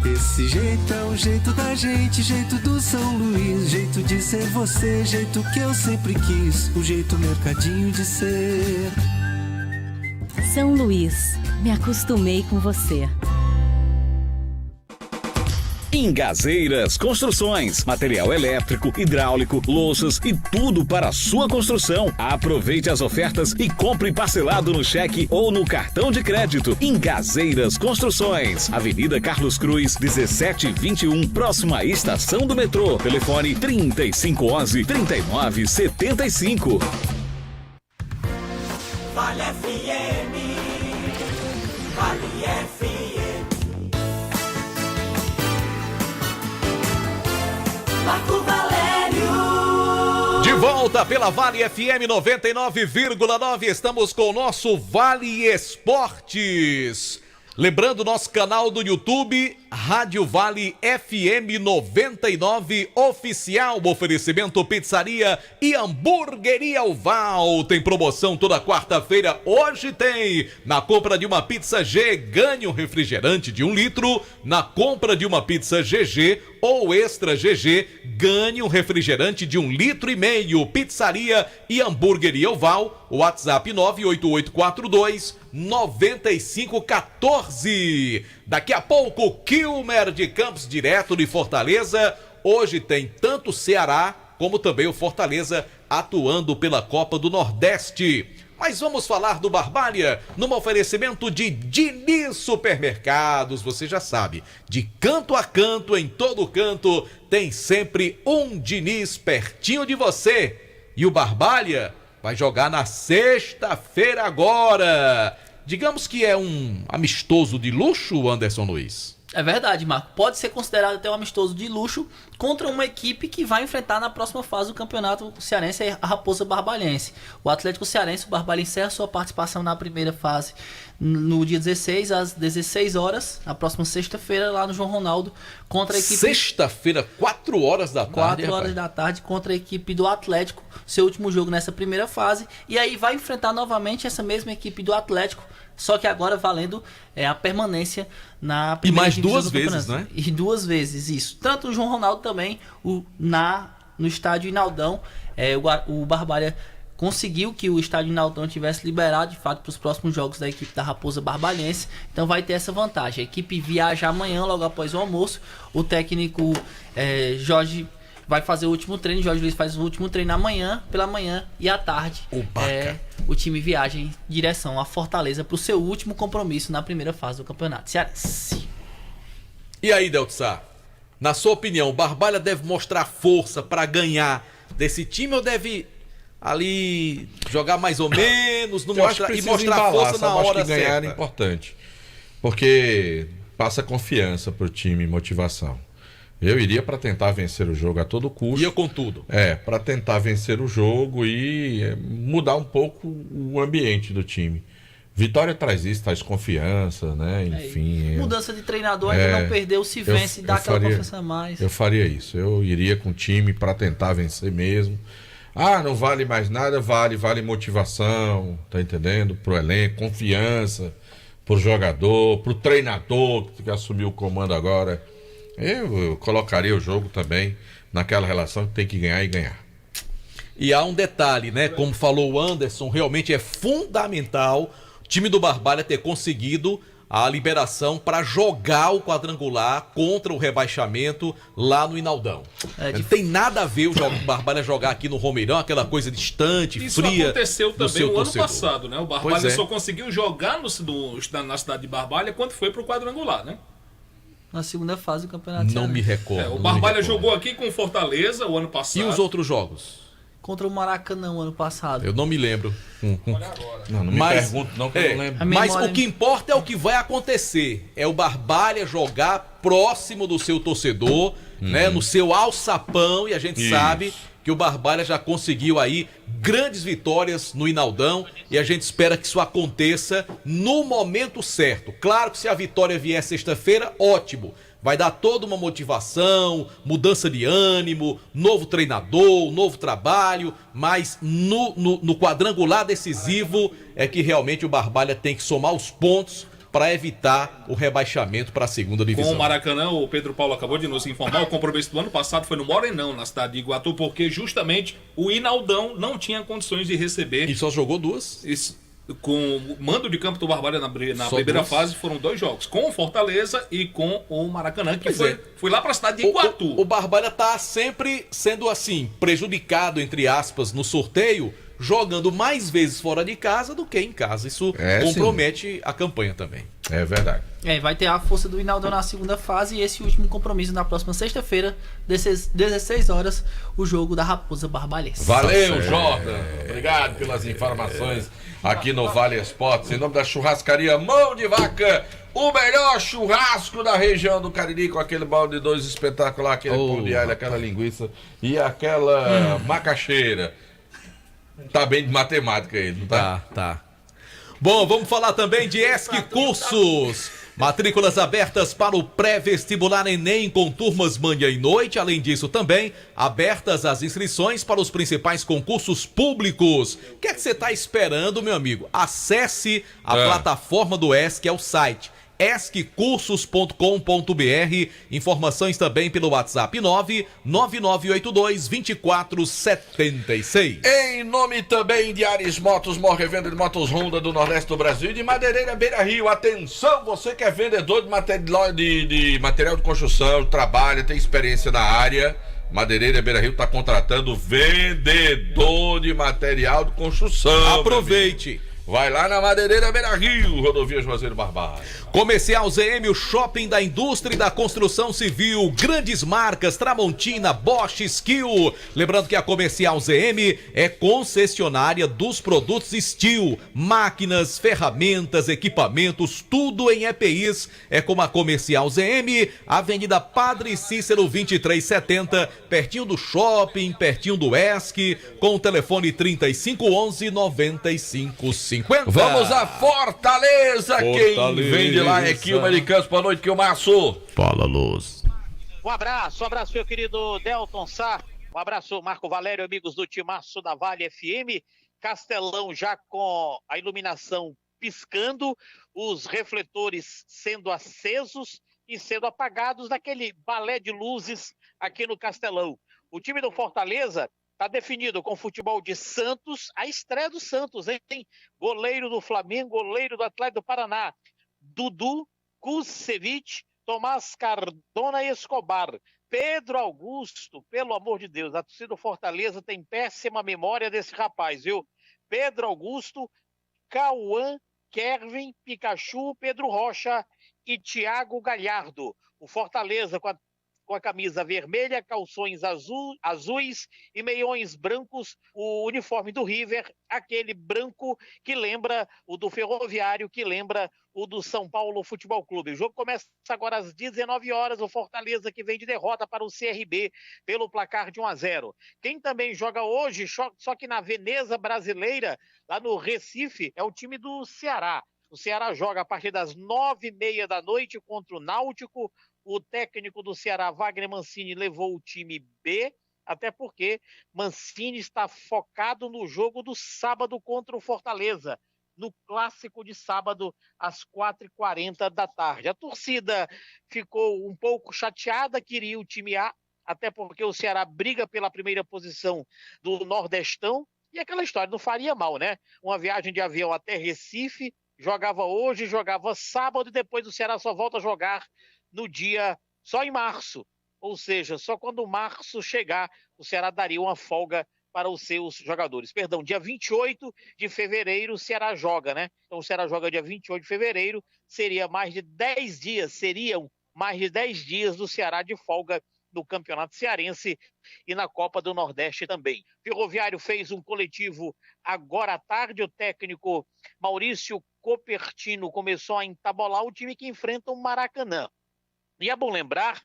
Esse jeito é o jeito da gente, jeito do São Luís, jeito de ser você, jeito que eu sempre quis, o jeito mercadinho de ser. São Luís, me acostumei com você. Ingazeiras Construções, material elétrico, hidráulico, louças e tudo para a sua construção. Aproveite as ofertas e compre parcelado no cheque ou no cartão de crédito. Ingazeiras Construções, Avenida Carlos Cruz, 1721, próximo à estação do metrô. Telefone 3511-3975. Vale FM, Vale FM. Marco Valério. De volta volta pela Vale FM 99,9. Estamos com o nosso Vale Esportes. Lembrando nosso canal do YouTube, Rádio Vale FM 99 Oficial. Oferecimento Pizzaria e Hamburgueria Oval. Tem promoção toda quarta-feira. Hoje tem. Na compra de uma pizza G, ganhe um refrigerante de 1 litro. Na compra de uma pizza GG ou Extra GG, ganhe um refrigerante de 1,5 litro. Pizzaria e Hamburgueria Oval. WhatsApp 98842-9514. Daqui a pouco, Kilmer de Campos, direto de Fortaleza. Hoje tem tanto o Ceará como também o Fortaleza atuando pela Copa do Nordeste. Mas vamos falar do Barbalha num oferecimento de Diniz Supermercados. Você já sabe, de canto a canto, em todo canto, tem sempre um Diniz pertinho de você. E o Barbalha vai jogar na sexta-feira agora. Digamos que é um amistoso de luxo, Anderson Luiz. É verdade, Marco. Pode ser considerado até um amistoso de luxo contra uma equipe que vai enfrentar na próxima fase do Campeonato Cearense, a Raposa Barbalhense. O Atlético Cearense, o Barbalha, encerra sua participação na primeira fase no dia 16, às 16 horas, na próxima sexta-feira, lá no João Ronaldo, contra a equipe... Sexta-feira, 4 horas da tarde. 4 horas da tarde, contra a equipe do Atlético, seu último jogo nessa primeira fase. E aí vai enfrentar novamente essa mesma equipe do Atlético, só que agora valendo a permanência na primeira divisão. E mais 2 vezes, né? E 2 vezes, isso. Tanto o João Ronaldo também, no estádio Inaldão, o Barbalha conseguiu que o estádio Inaldão tivesse liberado, de fato, para os próximos jogos da equipe da Raposa Barbalhense. Então vai ter essa vantagem. A equipe viaja amanhã, logo após o almoço. O técnico Jorge vai fazer o último treino. Jorge Luiz faz o último treino amanhã, pela manhã, e à tarde o time viaja em direção à Fortaleza para o seu último compromisso na primeira fase do Campeonato Cearense. E aí, Deltsá, na sua opinião, o Barbalha deve mostrar força para ganhar desse time ou deve ali jogar mais ou menos, não mostrar, e mostrar força na hora certa? Ganhar é importante, porque passa confiança pro time, motivação. Eu iria para tentar vencer o jogo a todo custo. Ia com tudo. Para tentar vencer o jogo e mudar um pouco o ambiente do time. Vitória traz isso, traz confiança, né? Enfim. Mudança de treinador, ainda não perdeu, se vence, dá aquela confiança a mais. Eu faria isso. Eu iria com o time para tentar vencer mesmo. Não vale mais nada, vale motivação, tá entendendo? Pro elenco, confiança, pro jogador, pro treinador que assumiu o comando agora. Eu colocaria o jogo também naquela relação que tem que ganhar e ganhar. E há um detalhe, né? Como falou o Anderson, realmente é fundamental o time do Barbalha ter conseguido a liberação para jogar o quadrangular contra o rebaixamento lá no Inaldão. Não tem nada a ver o Barbalha jogar aqui no Romeirão, aquela coisa distante, isso fria. Isso aconteceu também no ano passado, né? O Barbalha só conseguiu jogar na cidade de Barbalha quando foi pro quadrangular, né? Na segunda fase do Campeonato Não me recordo. O Barbalha jogou aqui com o Fortaleza o ano passado. E os outros jogos? Contra o Maracanã ano passado. Eu não me lembro. Olha agora. Não me pergunto não, que eu não lembro. Mas o que importa é o que vai acontecer. É o Barbalha jogar próximo do seu torcedor, né, no seu alçapão, e a gente sabe que o Barbalha já conseguiu aí grandes vitórias no Inaldão e a gente espera que isso aconteça no momento certo. Claro que se a vitória vier sexta-feira, ótimo. Vai dar toda uma motivação, mudança de ânimo, novo treinador, novo trabalho, mas no quadrangular decisivo é que realmente o Barbalha tem que somar os pontos para evitar o rebaixamento para a segunda divisão. Com o Maracanã, o Pedro Paulo acabou de nos informar, o compromisso do ano passado foi no Morenão, na cidade de Iguatu, porque justamente o Inaldão não tinha condições de receber. E só jogou 2? Isso. Com o mando de campo do Barbalha na primeira fase, foram 2 jogos, com o Fortaleza e com o Maracanã, que foi lá para a cidade de Iguatu. O Barbalha tá sempre sendo assim, prejudicado, entre aspas, no sorteio, jogando mais vezes fora de casa do que em casa. Isso compromete a campanha também. É verdade. Vai ter a força do Inaldão na segunda fase e esse último compromisso na próxima sexta-feira, 16 horas, o jogo da Raposa Barbalhense. Valeu, Jordan. Obrigado pelas informações aqui no Vale Esportes. Em nome da churrascaria Mão de Vaca, o melhor churrasco da região do Cariri, com aquele balde de 2 espetacular, aquele pão de alho, aquela linguiça e aquela macaxeira. Tá bem de matemática ele, não tá? Tá. Bom, vamos falar também de ESC Cursos. Matrículas abertas para o pré-vestibular Enem com turmas manhã e noite. Além disso, também abertas as inscrições para os principais concursos públicos. O que é que você está esperando, meu amigo? Acesse a plataforma do ESC, é o site esccursos.com.br. Informações também pelo WhatsApp 99982-2476. Em nome também de Ares Motos, maior revenda de motos Honda do Nordeste do Brasil, e de Madeireira Beira Rio. Atenção, você que é vendedor de material de construção, trabalha, tem experiência na área. Madeireira Beira Rio está contratando vendedor de material de construção. Aproveite! Vai lá na Madeireira Beira Rio, Rodovia Juazeiro Barbalho. Comercial ZM, o shopping da indústria e da construção civil. Grandes marcas, Tramontina, Bosch, Skill. Lembrando que a Comercial ZM é concessionária dos produtos Steel. Máquinas, ferramentas, equipamentos, tudo em EPIs. É como a Comercial ZM, Avenida Padre Cícero 2370, pertinho do shopping, pertinho do ESC, com o telefone 3511-9550. Vamos a Fortaleza. Quem vem de lá é Quilmer de Campos. Boa noite, Quilmaço. Fala, Luz. Um abraço, meu querido Delton Sá. Um abraço, Marco Valério, amigos do Timaço da Vale FM. Castelão já com a iluminação piscando, os refletores sendo acesos e sendo apagados naquele balé de luzes aqui no Castelão. O time do Fortaleza está definido com futebol de Santos, a estreia do Santos, hein? Goleiro do Flamengo, goleiro do Atlético do Paraná, Dudu, Kusevich, Tomás Cardona e Escobar. Pedro Augusto, pelo amor de Deus, a torcida do Fortaleza tem péssima memória desse rapaz, viu? Pedro Augusto, Cauã, Kevin, Pikachu, Pedro Rocha e Thiago Galhardo. O Fortaleza com a camisa vermelha, calções azuis e meiões brancos, o uniforme do River, aquele branco que lembra o do Ferroviário, que lembra o do São Paulo Futebol Clube. O jogo começa agora às 19 horas, o Fortaleza que vem de derrota para o CRB pelo placar de 1-0. Quem também joga hoje, só que na Veneza Brasileira, lá no Recife, é o time do Ceará. O Ceará joga a partir das 9h30 da noite contra o Náutico. O técnico do Ceará, Wagner Mancini, levou o time B, até porque Mancini está focado no jogo do sábado contra o Fortaleza, no clássico de sábado, às 4h40 da tarde. A torcida ficou um pouco chateada, queria o time A, até porque o Ceará briga pela primeira posição do Nordestão, e aquela história não faria mal, né? Uma viagem de avião até Recife, jogava hoje, jogava sábado, e depois o Ceará só volta a jogar no dia, só em março, ou seja, só quando março chegar, o Ceará daria uma folga para os seus jogadores. Perdão, dia 28 de fevereiro o Ceará joga, né? Então o Ceará joga dia 28 de fevereiro, seriam mais de 10 dias do Ceará de folga no Campeonato Cearense e na Copa do Nordeste também. Ferroviário fez um coletivo agora à tarde, o técnico Maurício Copertino começou a entabolar o time que enfrenta o Maracanã. E é bom lembrar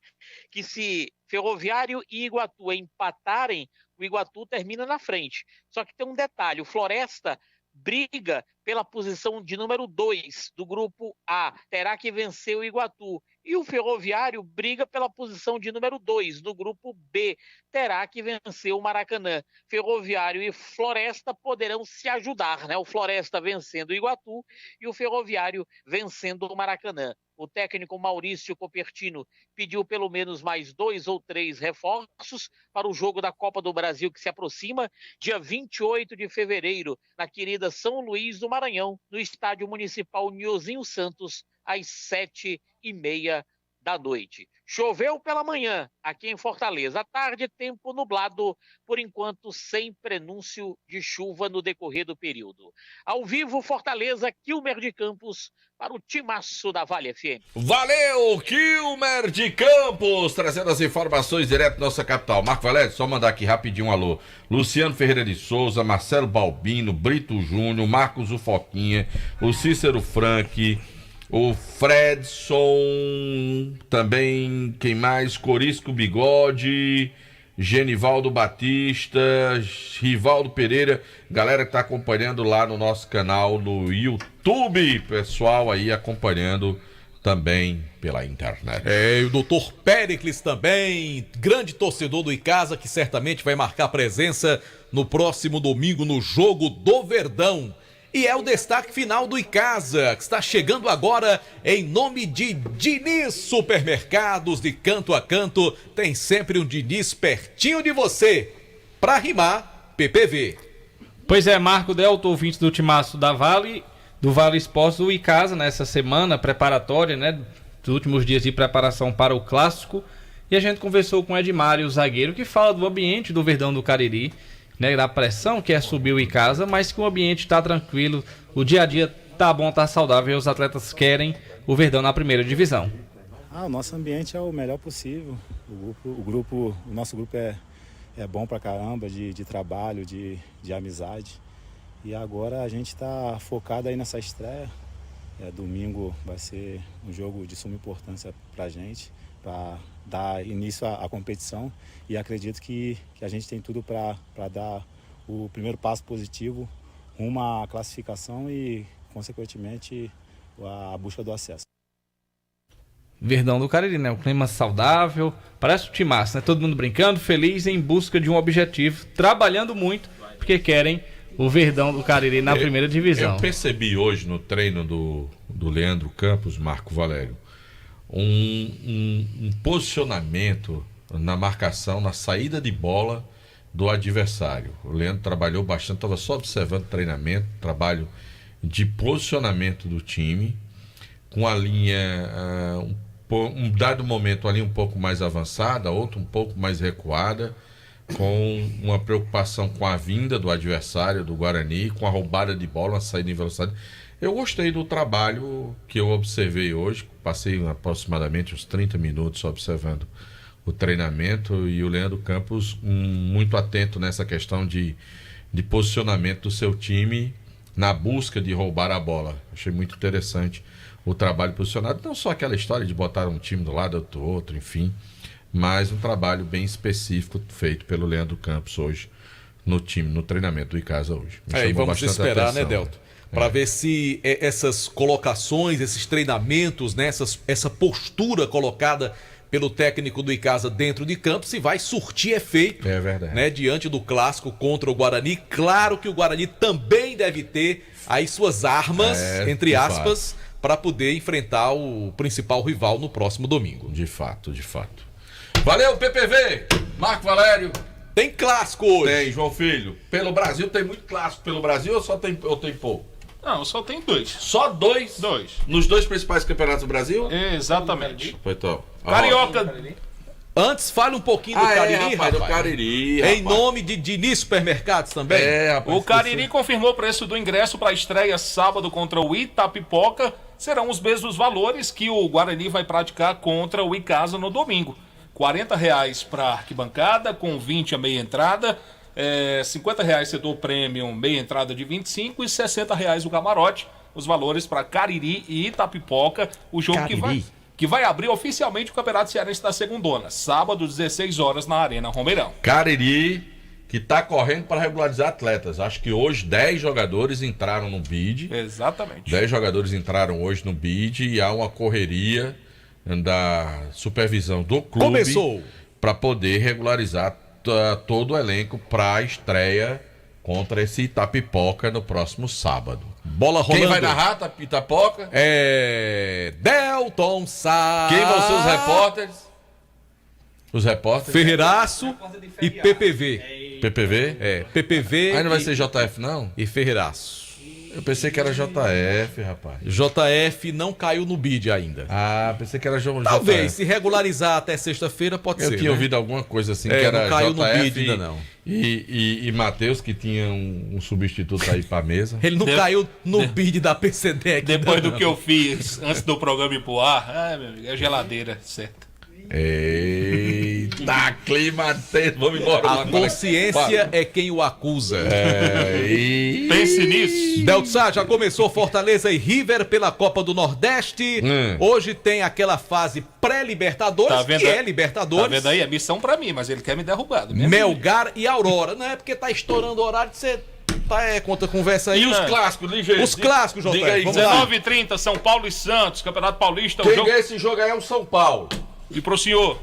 que se Ferroviário e Iguatu empatarem, o Iguatu termina na frente. Só que tem um detalhe, o Floresta briga pela posição de número 2 do grupo A, terá que vencer o Iguatu. E o Ferroviário briga pela posição de número 2 do grupo B, terá que vencer o Maracanã. Ferroviário e Floresta poderão se ajudar, né? O Floresta vencendo o Iguatu e o Ferroviário vencendo o Maracanã. O técnico Maurício Copertino pediu pelo menos mais 2 ou 3 reforços para o jogo da Copa do Brasil que se aproxima, dia 28 de fevereiro, na querida São Luís do Maranhão, no Estádio Municipal Niozinho Santos, às 7h30 da noite. Choveu pela manhã aqui em Fortaleza. À tarde, tempo nublado, por enquanto sem prenúncio de chuva no decorrer do período. Ao vivo, Fortaleza, Quilmer de Campos, para o Timaço da Vale FM. Valeu, Quilmer de Campos, trazendo as informações direto da nossa capital. Marco Valério, só mandar aqui rapidinho um alô. Luciano Ferreira de Souza, Marcelo Balbino, Brito Júnior, Marcos Ufoquinha, o Cícero Frank, o Fredson, também, quem mais? Corisco Bigode, Genivaldo Batista, Rivaldo Pereira, galera que tá acompanhando lá no nosso canal no YouTube, pessoal aí acompanhando também pela internet. E o doutor Péricles também, grande torcedor do Icasa, que certamente vai marcar presença no próximo domingo no jogo do Verdão. E é o destaque final do Icasa, que está chegando agora em nome de Diniz Supermercados, de canto a canto. Tem sempre um Diniz pertinho de você. Pra rimar, PPV. Pois é, Marco Delto, ouvinte do Timaço da Vale, do Vale Esportes, do Icasa, nessa semana preparatória, né? Dos últimos dias de preparação para o Clássico. E a gente conversou com o Edmário, o zagueiro, que fala do ambiente do Verdão do Cariri, né, da pressão que é subir o Icasa, mas que o ambiente está tranquilo, o dia a dia tá bom, tá saudável, e os atletas querem o Verdão na primeira divisão. O nosso ambiente é o melhor possível, o nosso grupo é bom pra caramba, de trabalho, de amizade, e agora a gente está focado aí nessa estreia. Domingo vai ser um jogo de suma importância pra gente, para dar início à competição, e acredito que a gente tem tudo para dar o primeiro passo positivo rumo à classificação e, consequentemente, a busca do acesso. Verdão do Cariri, né? Um clima saudável, parece um timaço, né? Todo mundo brincando, feliz, em busca de um objetivo, trabalhando muito, porque querem o Verdão do Cariri na primeira divisão. Eu percebi hoje no treino do Leandro Campos, Marco Valério, um posicionamento na marcação, na saída de bola do adversário. O Leandro trabalhou bastante, estava só observando o treinamento, trabalho de posicionamento do time, com a linha, um dado momento ali um pouco mais avançada, outro um pouco mais recuada, com uma preocupação com a vinda do adversário, do Guarani, com a roubada de bola, a saída em velocidade. Eu gostei do trabalho que eu observei hoje, passei aproximadamente uns 30 minutos observando o treinamento, e o Leandro Campos muito atento nessa questão de posicionamento do seu time na busca de roubar a bola. Achei muito interessante o trabalho posicionado, não só aquela história de botar um time do lado do outro, enfim, mas um trabalho bem específico feito pelo Leandro Campos hoje no time, no treinamento do Icasa hoje. E vamos esperar, né, Delton? Para ver se essas colocações, esses treinamentos, né, essa postura colocada pelo técnico do Icasa dentro de campo, se vai surtir efeito, né, diante do clássico contra o Guarani. Claro que o Guarani também deve ter aí suas armas, entre aspas, para poder enfrentar o principal rival no próximo domingo. De fato, de fato. Valeu, PPV! Marco Valério! Tem clássico hoje! Tem, João Filho. Pelo Brasil tem muito clássico. Pelo Brasil ou tem pouco? Não, só tem 2. Só 2? 2. Nos 2 principais campeonatos do Brasil? Exatamente. Então. Carioca. Antes, fale um pouquinho do Cariri, rapaz. Do Cariri, em nome de Diniz Supermercados também. O Cariri confirmou o preço do ingresso para a estreia sábado contra o Itapipoca. Serão os mesmos valores que o Guarani vai praticar contra o Icasa no domingo. R$40 para arquibancada, com 20 a meia entrada. R$50 setor premium, meia entrada de 25 e R$60 o camarote. Os valores para Cariri e Itapipoca. O jogo que vai abrir oficialmente o Campeonato Cearense da Segundona. Sábado, 16 horas, na Arena Romeirão. Cariri, que está correndo para regularizar atletas. Acho que hoje 10 jogadores entraram no BID. Exatamente. 10 jogadores entraram hoje no BID e há uma correria da supervisão do clube. Começou para poder regularizar todo o elenco para a estreia contra esse Itapipoca no próximo sábado. Bola rolando. Quem vai narrar Itapipoca? Delton Sá. Quem vão ser os repórteres? Os repórteres? Ferreiraço e PPV. PPV? PPV. Aí não vai ser JF, não? E Ferreiraço. Eu pensei que era JF, rapaz. JF não caiu no bid ainda. Pensei que era JF. Talvez, se regularizar até sexta-feira, pode ser. Eu tinha ouvido alguma coisa assim, que era não caiu JF no bid ainda, não. E Matheus, que tinha um substituto aí pra mesa. Ele não caiu no bid da PCDEC. Depois do que eu fiz antes do programa ir pro ar, meu amigo, é geladeira, certo? Eita, clima tenso. Vamos embora. A consciência é quem o acusa. Pense nisso. Deltsá, já começou Fortaleza e River pela Copa do Nordeste. Hoje tem aquela fase pré-Libertadores, que é Libertadores. Tá vendo aí? É missão pra mim, mas ele quer me derrubar. Melgar e Aurora. Não é porque tá estourando o horário de você... conta conversa aí. E os clássicos, ligeiro? Os clássicos, João. Diga aí, 19h30, São Paulo e Santos, Campeonato Paulista. Quem ganha esse jogo aí é o São Paulo. E pro senhor?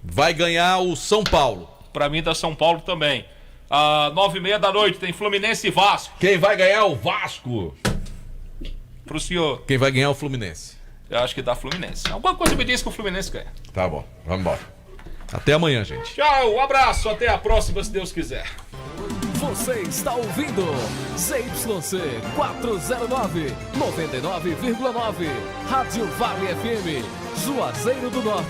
Vai ganhar o São Paulo. Pra mim dá São Paulo também. 9h30 da noite tem Fluminense e Vasco. Quem vai ganhar é o Vasco. Pro senhor? Quem vai ganhar é o Fluminense. Eu acho que dá Fluminense. Alguma coisa me diz que o Fluminense ganha. Tá bom, vamos embora. Até amanhã, gente. Tchau, um abraço, até a próxima, se Deus quiser. Você está ouvindo ZYC 409, 99,9, Rádio Vale FM, Juazeiro do Norte.